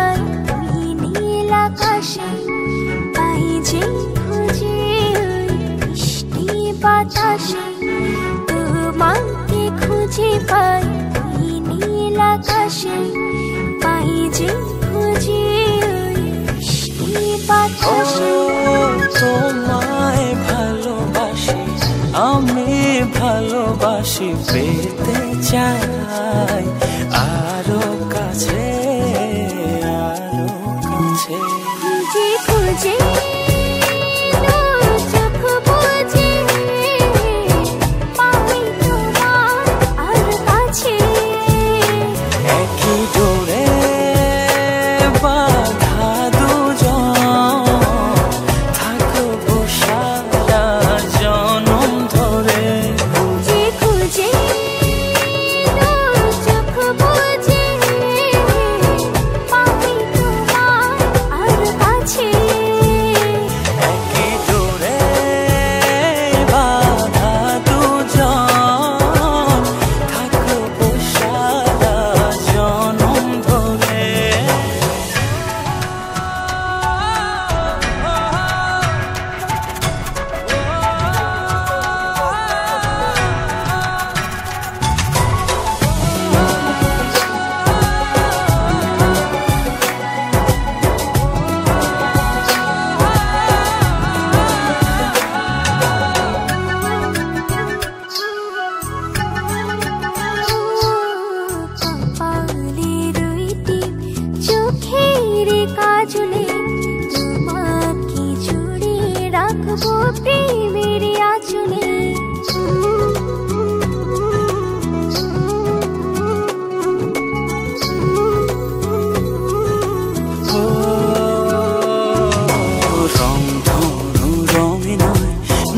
পাই ওই নীল আকাশে, পাই যে খুঁজে ওই মিষ্টি বাতাসে, তোমাকে খুঁজে পাই ওই নীল আকাশে, পাই যে খুঁজে ওই মিষ্টি বাতাসে। তোমায় ভালোবাসি আমি, ভালোবাসি পেতে চাই আরো কাছে, আরো কাছে। খুঁজে খুঁজে চোখ বুজে পাই তোমার আর কাছে, একই ডোরে বাঁধা দুজন থাকবো সারা জনম ধরে। খুঁজে খুঁজে চোখ বুজে পাই তোমার আর কাছে, একই ডোরে বাঁধা দুজন থাকবো সারা জনম ধরে। কপালের ওই টিপ চোখের কাজলে, তোমাকে জুড়ে রাখবো প্রেমের আঁচলে। রং ধনু রঙে নয়,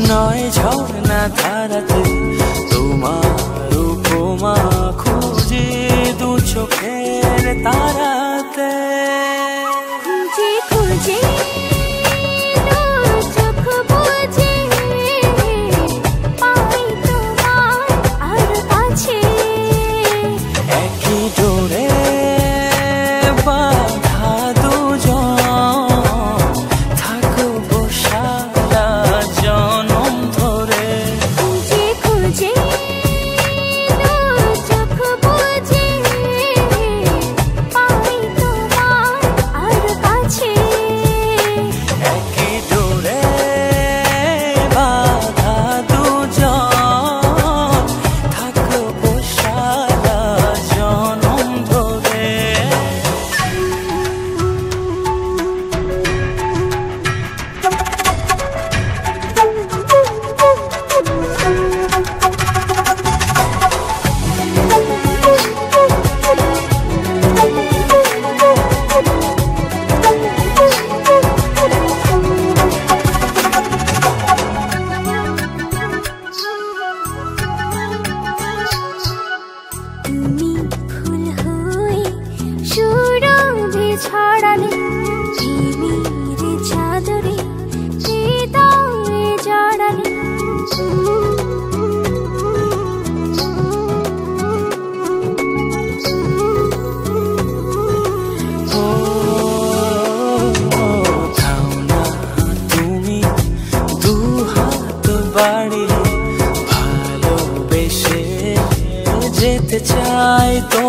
নয় ঝর্ণা ধারাতে, তোমার উপমা খুঁজে দু চোখের তারাতে। খুঁজে খুঁজে চোখ বুজে পাই তোমার আর কাছে, একই ডোরে বাঁধা দুজন থাকবো সারা জনম ধরে। খুঁজে খুঁজে চোখ বুজে পাই তোমার আর কাছে, একই ডোরে বাঁধা দুজন থাকবো সারা জনম ধরে। তুমি ফুল হয়ে সুরভি ছড়ালে, প্রেমের চাদরে হৃদয়ে জড়ালে, ও থাও না তুমি দু হাত বাড়িয়ে, ভালোবেসে যেতে চাই তো